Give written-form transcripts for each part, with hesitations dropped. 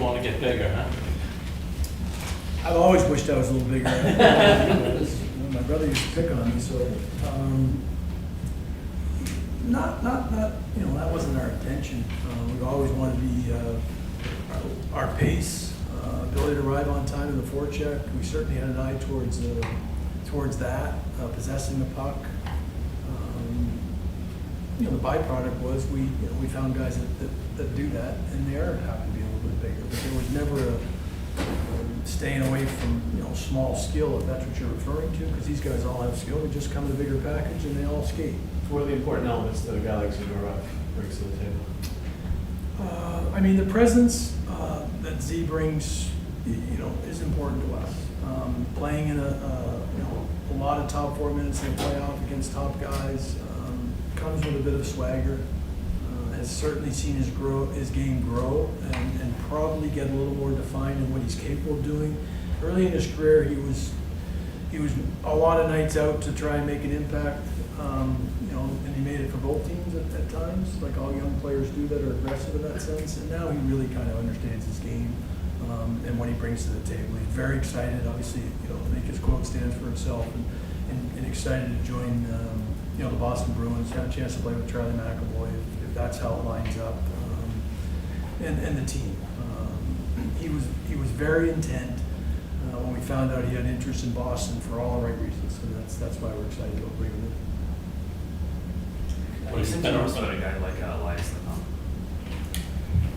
want to get bigger, huh? I've always wished I was a little bigger. My brother used to pick on me, so not that wasn't our intention. We've always wanted to be our pace, ability to arrive on time in the forecheck. We certainly had an eye towards that, possessing the puck. The byproduct was we found guys that do that, and they are happen to be a little bit bigger. But there was never a staying away from small skill, if that's what you're referring to, because these guys all have skill. They just come in a bigger package and they all skate. What are the important elements that a guy like Zadorov brings to the table? I mean, the presence that Z brings, is important to us. Playing in a lot of top 4 minutes in the playoff against top guys comes with a bit of swagger. Has certainly seen his game grow and probably get a little more defined in what he's capable of doing. Early in his career, he was a lot of nights out to try and make an impact, and he made it for both teams at times, like all young players do that are aggressive in that sense. And now he really kind of understands his game and what he brings to the table. He's very excited, obviously, I think his quote stands for itself, and excited to join, the Boston Bruins. Had a chance to play with Charlie McAvoy, if that's how it lines up, and the team. He was very intent when we found out he had interest in Boston for all the right reasons, and that's why we're excited about bringing him. What do you think about a guy like Elias?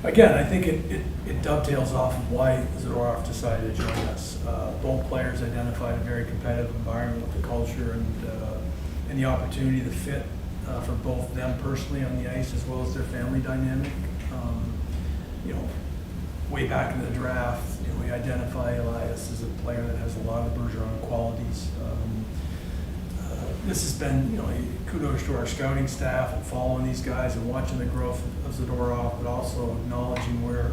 Again, I think it dovetails off of why Zadorov decided to join us. Both players identified a very competitive environment with the culture and the opportunity to fit for both them personally on the ice as well as their family dynamic. Way back in the draft, we identify Elias as a player that has a lot of Bergeron qualities. This has been, kudos to our scouting staff and following these guys and watching the growth of Zadorov, but also acknowledging where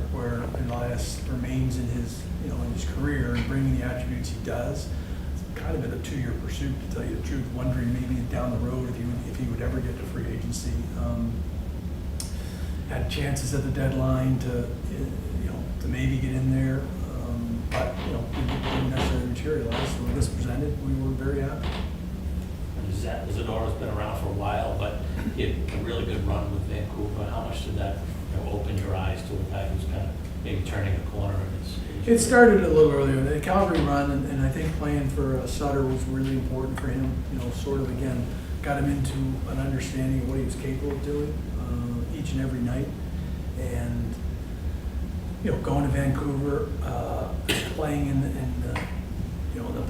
Elias remains in his, in his career and bringing the attributes he does. It's kind of been a 2-year pursuit, to tell you the truth, wondering maybe down the road if he would ever get to free agency. Had chances at the deadline to maybe get in there, but didn't necessarily materialize. So when this presented, we were very happy. Zadorov's been around for a while, but he had a really good run with Vancouver. How much did that open your eyes to a guy who's kind of maybe turning a corner? It started a little earlier. The Calgary run, and I think playing for Sutter was really important for him. Sort of again got him into an understanding of what he was capable of doing each and every night, and going to Vancouver, playing in the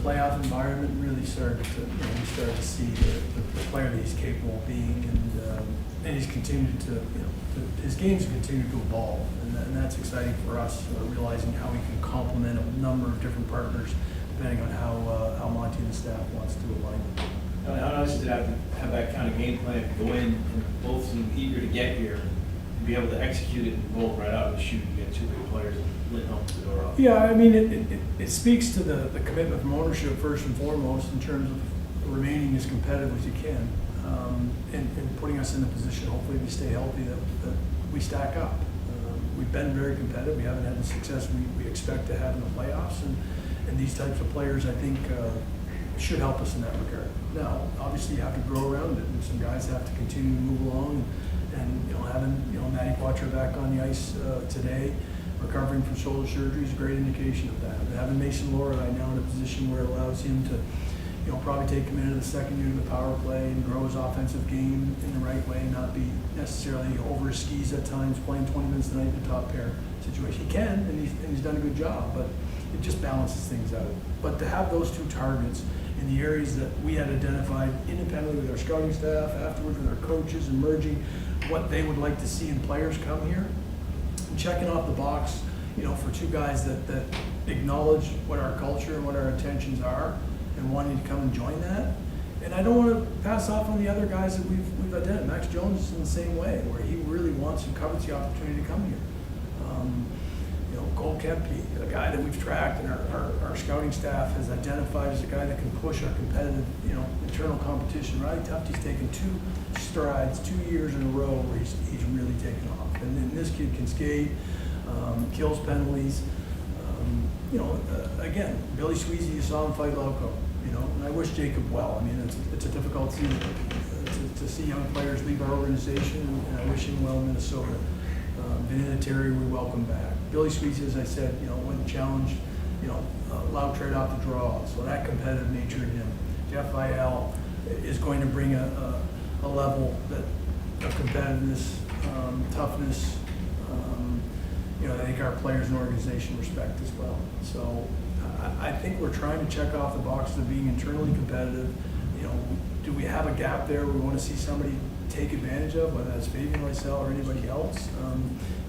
playoff environment, really started to we started to see the player that he's capable of being, and he's continued to his game's continued to evolve, and that's exciting for us, realizing how we can complement a number of different partners depending on how Monty and the staff wants to align them. How nice is it to have that kind of game plan, go in and both seem eager to get here and be able to execute it and roll right out and shoot and get 2 big players and lit home to the door off? Yeah, I mean, it speaks to the commitment from ownership first and foremost in terms of remaining as competitive as you can, and putting us in a position, hopefully we stay healthy, that we stack up. We've been very competitive. We haven't had the success we expect to have in the playoffs, and these types of players, I think, should help us in that regard. Now, obviously, you have to grow around it, and some guys have to continue to move along. And having Matty Quattro back on the ice today, recovering from shoulder surgery, is a great indication of that. And having Mason Lorelei now in a position where it allows him to, probably take him into the second unit of the power play and grow his offensive game in the right way, not be necessarily over his skis at times, playing 20 minutes a night in a top pair situation. He can, and he's done a good job, but it just balances things out. But to have those 2 targets in the areas that we had identified independently with our scouting staff, afterwards with our coaches, and merging what they would like to see in players come here, and checking off the box, for 2 guys that acknowledge what our culture and what our intentions are, and wanting to come and join that. And I don't want to pass off on the other guys that we've identified. Max Jones is in the same way, where he really wants and covets the opportunity to come here. Cole Kempe, a guy that we've tracked and our scouting staff has identified as a guy that can push our competitive, internal competition. Riley Tufte's taken 2 strides, 2 years in a row where he's really taken off. And then this kid can skate. kills penalties. Again, Billy Sweezy, you saw him fight Lauco, and I wish Jacob well. I mean, it's a difficult season to see young players leave our organization, and I wish him well in Minnesota. Terry, we welcome back. Billy Sweezy, as I said, when challenged, allowed trade off the draw, so that competitive nature in him. Jeff Vial is going to bring a level of competitiveness, toughness, I think our players and organization respect as well. So I think we're trying to check off the boxes of being internally competitive. Do we have a gap there we want to see somebody take advantage of, whether that's Fabian Lysell or anybody else?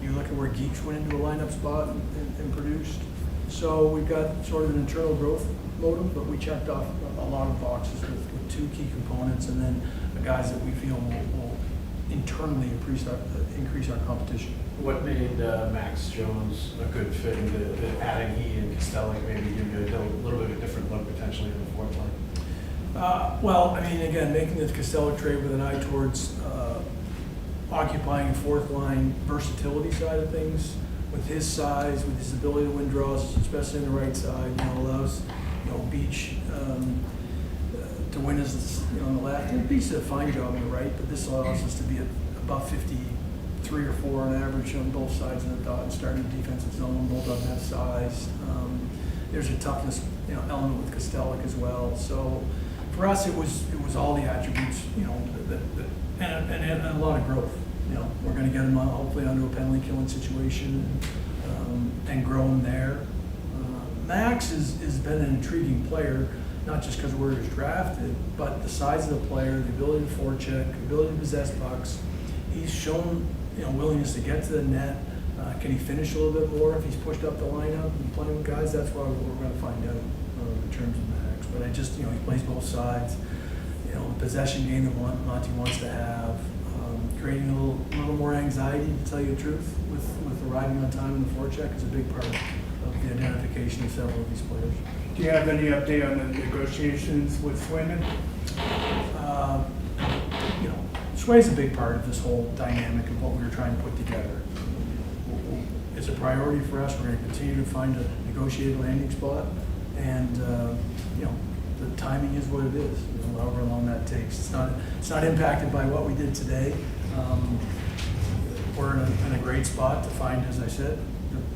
You look at where Geeks went into a lineup spot and produced. So we've got sort of an internal growth motive, but we checked off a lot of boxes with two key components, and then the guys that we feel will internally increase our competition. What made Max Jones a good fit into adding he and Costello, maybe give you a little bit of a different look potentially in the fourth line? Again, making the Costello trade with an eye towards occupying fourth line versatility side of things, with his size, with his ability to win draws, especially on the right side, allows Beach to win us on the left. And Beach did a fine job on the right, but this allows us to be above 53 or 4 on average on both sides of the dot and starting the defensive zone. Both of them have size. There's a toughness element with Costello as well. So for us, it was all the attributes, and a lot of growth. We're going to get him hopefully onto a penalty killing situation and grow him there. Max has been an intriguing player, not just because where he was drafted, but the size of the player, the ability to forecheck, the ability to possess pucks. He's shown willingness to get to the net. Can he finish a little bit more if he's pushed up the lineup and playing with guys? That's what we're going to find out in terms of Max. But he plays both sides. The possession game that Monty wants to have, creating a little more anxiety, to tell you the truth, with arriving on time in the forecheck is a big part of the identification of several of these players. Do you have any update on the negotiations with Sweeney? Sway's a big part of this whole dynamic of what we were trying to put together. It's a priority for us. We're going to continue to find a negotiated landing spot, and the timing is what it is. However long that takes, it's not impacted by what we did today. We're in a great spot to find, as I said,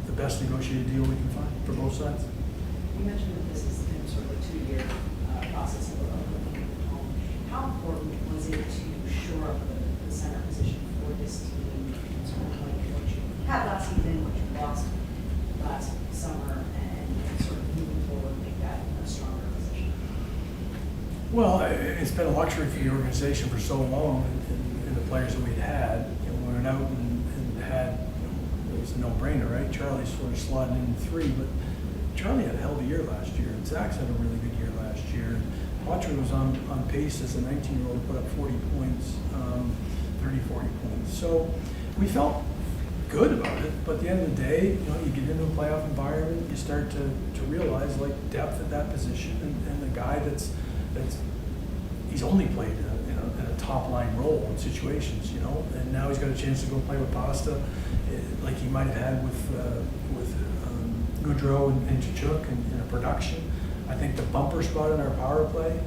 the best negotiated deal we can find for both sides. You mentioned that this is sort of a 2-year process of looking at the home. How important was it to shore up the center position for this team, sort of like what you had last season, what you lost last summer, and sort of moving forward, make that a stronger position? Well, it's been a luxury for the organization for so long, and the players that we'd had. We went out and had, it was a no-brainer, right? Charlie sort of slotted in 3, but Charlie had a hell of a year last year, and Zach's had a really good year last year. Autry was on pace as a 19-year-old to put up 40 points, 30, 40 points. So we felt good about it, but at the end of the day, you get into a playoff environment, you start to realize depth at that position, and the guy he's only played in a top line role in situations, and now he's got a chance to go play with Pasta, like he might have had with Goudreau and Chichuk in a production. I think the bumper spot in our power play,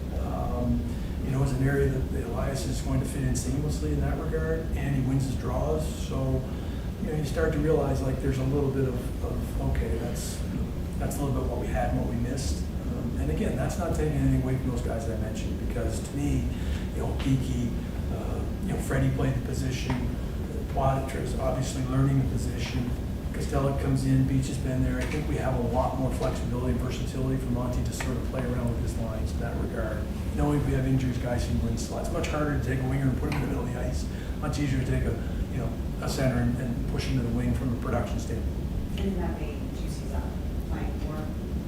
is an area that Elias is going to fit in seamlessly in that regard, and he wins his draws. So, you start to realize there's a little bit of okay, that's a little bit what we had and what we missed. And again, that's not taking anything away from those guys that I mentioned, because to me, Geeky, Freddie played the position, Poitras is obviously learning the position. Costello comes in, Beach has been there. I think we have a lot more flexibility and versatility for Monty to sort of play around with his lines in that regard. Knowing if we have injuries, guys can win slots. It's much harder to take a winger and put him in the middle of the ice. Much easier to take a center and push him to the wing from a production standpoint. And in that vein, do you see that playing more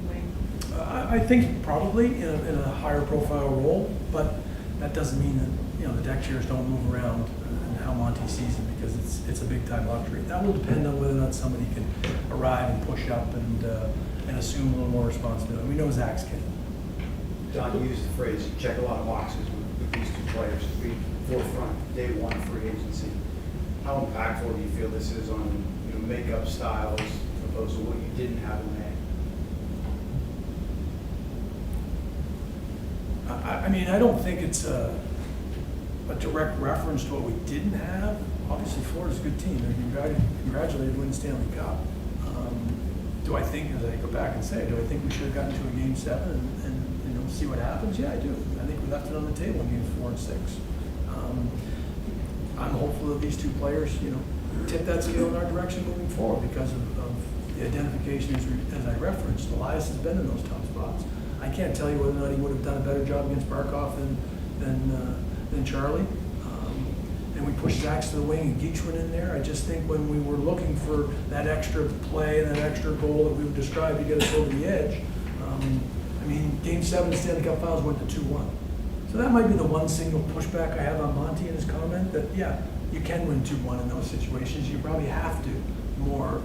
wing? I think probably in a higher profile role, but that doesn't mean that the deck chairs don't move around and how Monty sees it, because it's a big time luxury. That will depend on whether or not somebody can arrive and push up and assume a little more responsibility. We know Zach's can. Don, you used the phrase, you check a lot of boxes with these two players to be forefront day one free agency. How impactful do you feel this is on makeup styles opposed to what you didn't have in May? I mean, I don't think it's a direct reference to what we didn't have. Obviously, Florida's a good team. They're congratulated to win the Stanley Cup. Do I think, as I go back and say, do I think we should have gotten to a game 7 and see what happens? Yeah, I do. I think we left it on the table in games 4 and 6. I'm hopeful that these two players, tip that scale in our direction moving forward because of the identification as I referenced. Elias has been in those tough spots. I can't tell you whether or not he would have done a better job against Barkov than Charlie. And we pushed Zach's to the wing and Geach went in there. I just think when we were looking for that extra play, that extra goal that we would describe to get us over the edge, Game 7 of the Stanley Cup Finals went to 2-1. So that might be the one single pushback I have on Monty in his comment that, yeah, you can win 2-1 in those situations. You probably have to more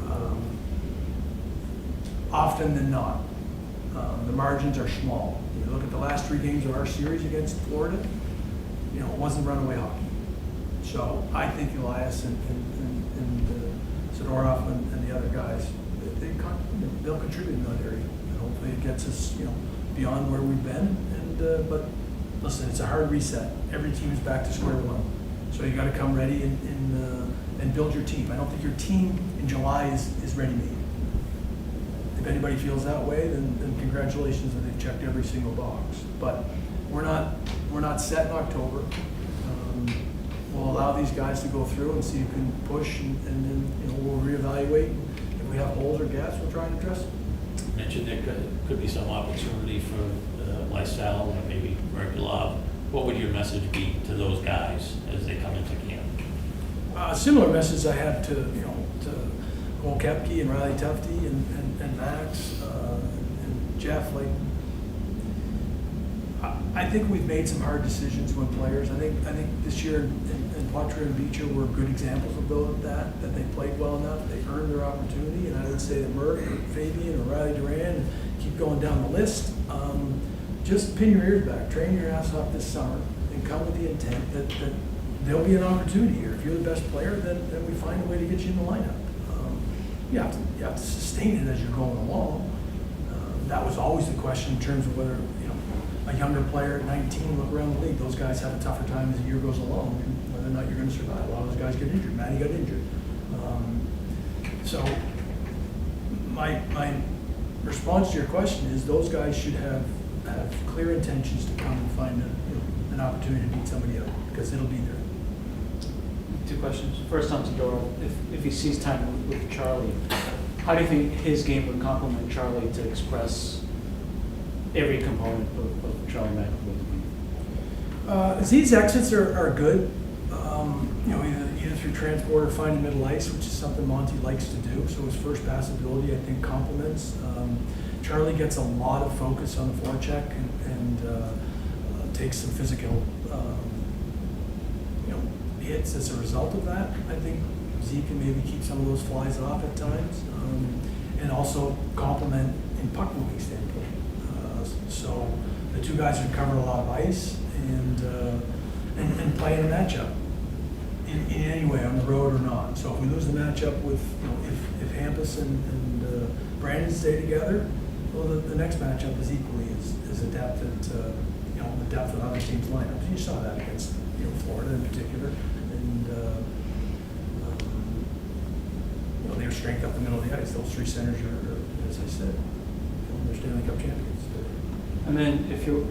often than not. The margins are small. You look at the last 3 games of our series against Florida, it wasn't runaway hockey. So I think Elias and Sidorov and the other guys, they'll contribute in that area. And hopefully it gets us, beyond where we've been. But listen, it's a hard reset. Every team is back to square one. So you got to come ready and build your team. I don't think your team in July is ready-made. If anybody feels that way, then congratulations that they've checked every single box. But we're not set in October. We'll allow these guys to go through and see who can push, and then we'll reevaluate. If we have holes or gaps, we'll try and address them. You mentioned there could be some opportunity for Lysell and maybe Merkulov. What would your message be to those guys as they come into camp? A similar message I have to Cole Koepke and Riley Tufte and Max and Jeff. I think we've made some hard decisions with players. I think this year and Poitras and Beecher were good examples of that they played well enough, they earned their opportunity, and I would say that Merck or Fabian or Riley Duran, keep going down the list. Just pin your ears back, train your ass off this summer, and come with the intent that there'll be an opportunity here. If you're the best player, then we find a way to get you in the lineup. You have to sustain it as you're going along. That was always the question in terms of whether a younger player at 19 look around the league. Those guys have a tougher time as the year goes along, and whether or not you're going to survive. A lot of those guys get injured. Matty got injured. So my response to your question is those guys should have clear intentions to come and find an opportunity to beat somebody out, because it'll be there. 2 questions. First on Zadorov, if he sees time with Charlie, how do you think his game would complement Charlie to express every component of Charlie McAvoy's game? These exits are good. Either through transport or finding middle ice, which is something Monty likes to do. So his first pass ability, I think, complements. Charlie gets a lot of focus on the forecheck and takes some physical hits as a result of that. I think Zeke can maybe keep some of those flies off at times, and also complement in puck moving standpoint. So the 2 guys have covered a lot of ice and play in a matchup in any way, on the road or not. So if we lose the matchup with, if Hampus and Brandon stay together, well, the next matchup is equally as adept at the depth of other teams' lineups. You saw that against Florida in particular, and their strength up the middle of the ice. Those 3 centers are, as I said, they're Stanley Cup champions. And then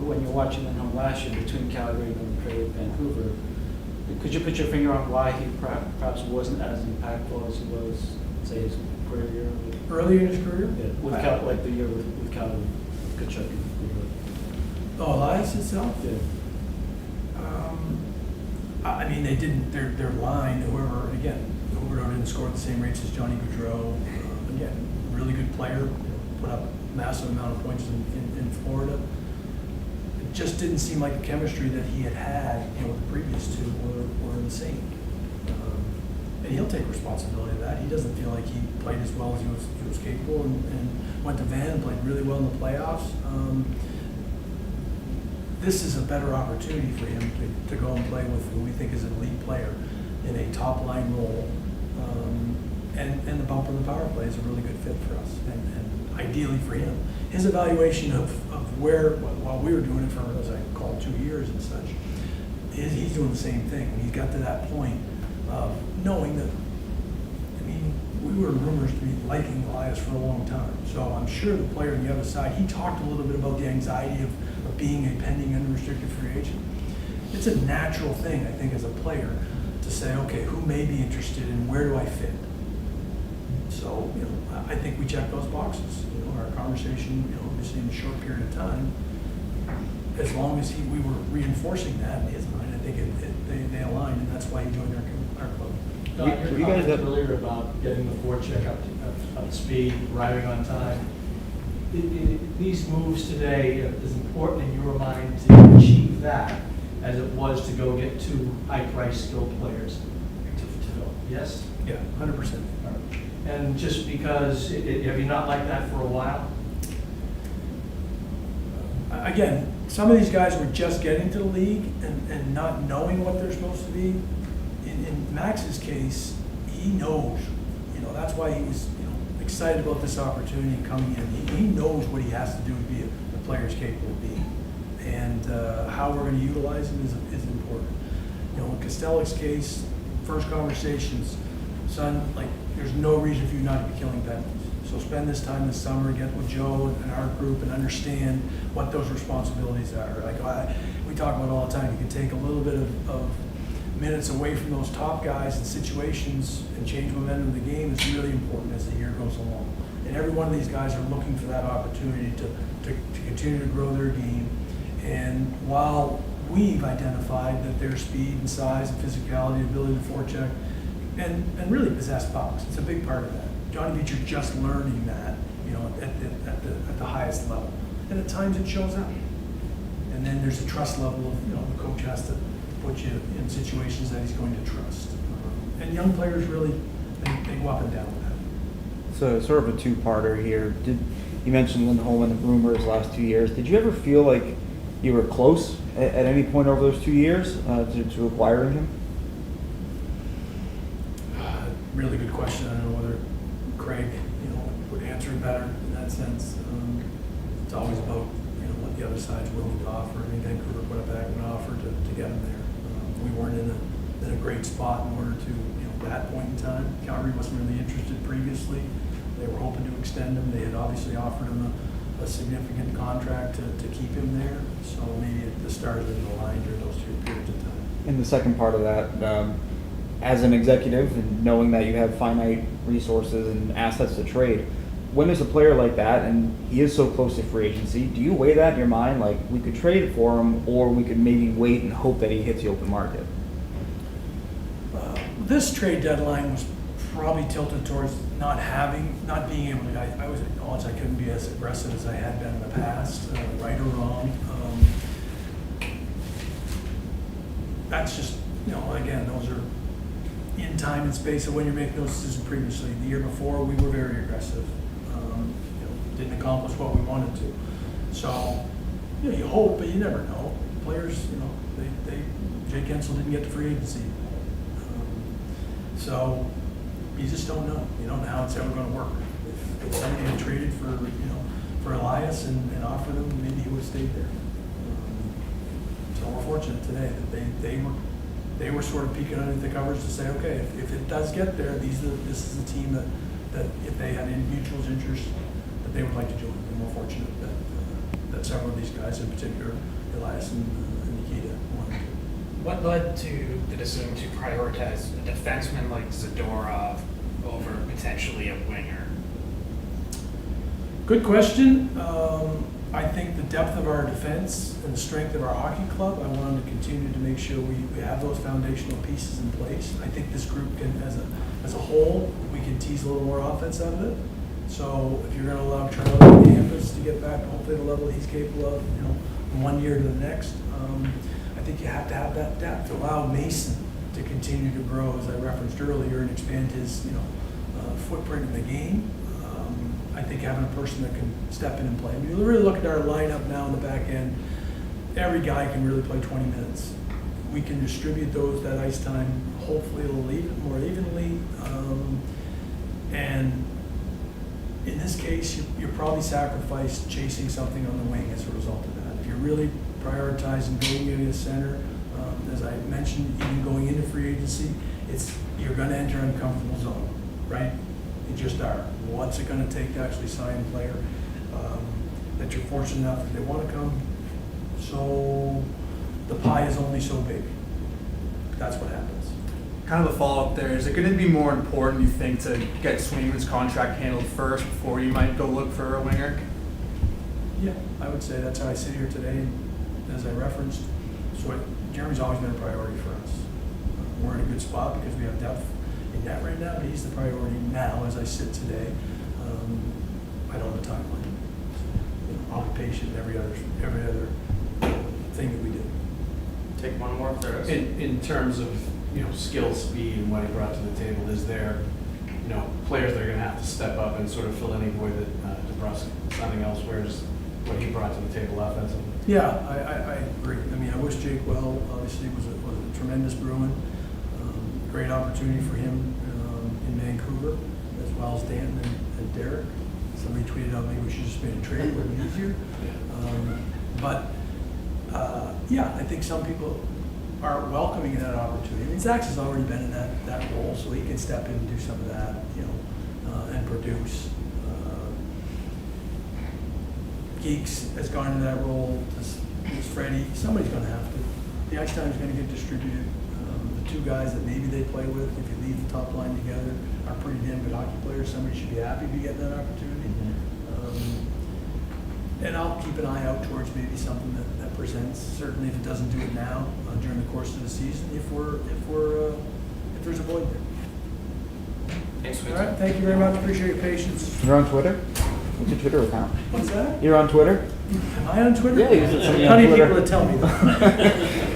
when you're watching them home last year between Calgary and Vancouver, could you put your finger on why he perhaps wasn't as impactful as he was, say, his career year? Early in his career? Yeah, like the year with Calgary, Kachuk and Vancouver. Oh, Elias itself? Yeah. They didn't, their line, whoever didn't score at the same rates as Johnny Gaudreau. Again, really good player, put up a massive amount of points in Florida. It just didn't seem like the chemistry that he had with the previous 2 were the same. And he'll take responsibility of that. He doesn't feel like he played as well as he was capable, and went to Van and played really well in the playoffs. This is a better opportunity for him to go and play with who we think is an elite player in a top-line role, And the bump on the power play is a really good fit for us, and ideally for him. His evaluation of where, while we were doing it for, as I call it, 2 years and such, he's doing the same thing. When he got to that point of knowing that, I mean, we were rumors to be liking Elias for a long time. So I'm sure the player on the other side, he talked a little bit about the anxiety of being a pending unrestricted free agent. It's a natural thing, I think, as a player to say, okay, who may be interested and where do I fit? So, you know, I think we check those boxes. You know, our conversation, you know, obviously in a short period of time, as long as we were reinforcing that in his mind, I think they aligned, and that's why he joined our club. Don, your comment earlier about getting the forecheck up to speed, arriving on time. These moves today are as important in your mind to achieve that as it was to go get 2 high-priced skilled players to fill. Yes? Yeah, 100%. And just because, have you not liked that for a while? Again, some of these guys were just getting to the league and not knowing what they're supposed to be. In Max's case, he knows, you know, that's why he was, you know, excited about this opportunity coming in. He knows what he has to do to be the player is capable of being. And how we're going to utilize him is important. You know, in Kostelik's case, first conversations, son, like, there's no reason for you not to be killing penalties. So spend this time this summer, get with Joe and our group and understand what those responsibilities are. Like we talk about all the time, you can take a little bit of minutes away from those top guys in situations and change momentum of the game is really important as the year goes along. And every one of these guys are looking for that opportunity to continue to grow their game. And while we've identified that their speed and size and physicality, ability to forecheck, and really possess pucks, it's a big part of that. Johnny Beecher just learning that, you know, at the highest level. And at times it shows up. And then there's a trust level of, you know, the coach has to put you in situations that he's going to trust. And young players really, they go up and down with that. So sort of a two-parter here. You mentioned Lindholm and the rumors last 2 years. Did you ever feel like you were close at any point over those 2 years to acquiring him? Really good question. I don't know whether Craig, you know, would answer it better in that sense. It's always about, you know, what the other side's willing to offer. I mean, Vancouver put it back an offer to get him there. We weren't in a great spot in order to, you know, at that point in time. Calgary wasn't really interested previously. They were hoping to extend him. They had obviously offered him a significant contract to keep him there. So maybe the stars didn't align during those 2 periods of time. And the second part of that, as an executive and knowing that you have finite resources and assets to trade, when there's a player like that and he is so close to free agency, do you weigh that in your mind? Like, we could trade for him, or we could maybe wait and hope that he hits the open market? This trade deadline was probably tilted towards not being able to, I was acknowledged I couldn't be as aggressive as I had been in the past, right or wrong. That's just, you know, again, those are in time and space of when you're making those decisions previously. The year before, we were very aggressive. You know, didn't accomplish what we wanted to. So, you know, you hope, but you never know. Players, you know, Jake Gensel didn't get to free agency. So you just don't know. You don't know how it's ever going to work. If somebody had traded for, you know, for Elias and offered him, maybe he would have stayed there. So we're fortunate today that they were sort of peeking underneath the covers to say, okay, if it does get there, this is a team that if they had any mutual interest, that they would like to join. And we're fortunate that several of these guys, in particular Elias and Nikita, wanted to. What led to the decision to prioritize a defenseman like Zadorov over potentially a winger? Good question. I think the depth of our defense and the strength of our hockey club, I wanted to continue to make sure we have those foundational pieces in place. I think this group can, as a whole, we can tease a little more offense out of it. So if you're going to allow Charlie Campus to get back to hopefully the level he's capable of, you know, from 1 year to the next, I think you have to have that depth to allow Mason to continue to grow, as I referenced earlier, and expand his, you know, footprint in the game. I think having a person that can step in and play. I mean, you really look at our lineup now in the back end, every guy can really play 20 minutes. We can distribute that ice time, hopefully a little more evenly. And in this case, you're probably sacrificed chasing something on the wing as a result of that. If you're really prioritizing going into the center, as I mentioned, even going into free agency, you're gonna enter an uncomfortable zone, right? You just are. What's it gonna take to actually sign a player that you're fortunate enough that they wanna come? So the pie is only so big. That's what happens. Kind of a follow-up there, is it going to be more important, you think, to get Sweeney's contract handled first before you might go look for a winger? Yeah, I would say that's how I sit here today, and as I referenced, Jeremy's always been a priority for us. We're in a good spot because we have depth in that right now, but he's the priority now as I sit today. I don't have a timeline. I'll be patient in every other thing that we do. Take one more if there is. In terms of, skill, speed, and what he brought to the table, is there, players that are going to have to step up and sort of fill any void that DeBrusque signing elsewhere is what he brought to the table offensively? Yeah, I agree. I mean, I wish Jake well. Obviously, was a tremendous Bruin. Great opportunity for him in Vancouver, as well as Dan and Derek. Somebody tweeted out maybe we should just made a trade, would be easier. Yeah, I think some people are welcoming that opportunity. I mean, Zach's has already been in that role, so he can step in and do some of that, and produce. Geeks has gone into that role. Does Freddie? Somebody's going to have to. The ice time is going to get distributed. The two guys that maybe they play with, if you leave the top line together, are pretty damn good hockey players. Somebody should be happy to be getting that opportunity. And I'll keep an eye out towards maybe something that presents. Certainly, if it doesn't do it now during the course of the season, if there's a void there. Thanks for All right. Thank you very much. Appreciate your patience. You're on Twitter? What's your Twitter account? What's that? You're on Twitter? Am I on Twitter? Yeah, you said something How on many Twitter. people that tell me that?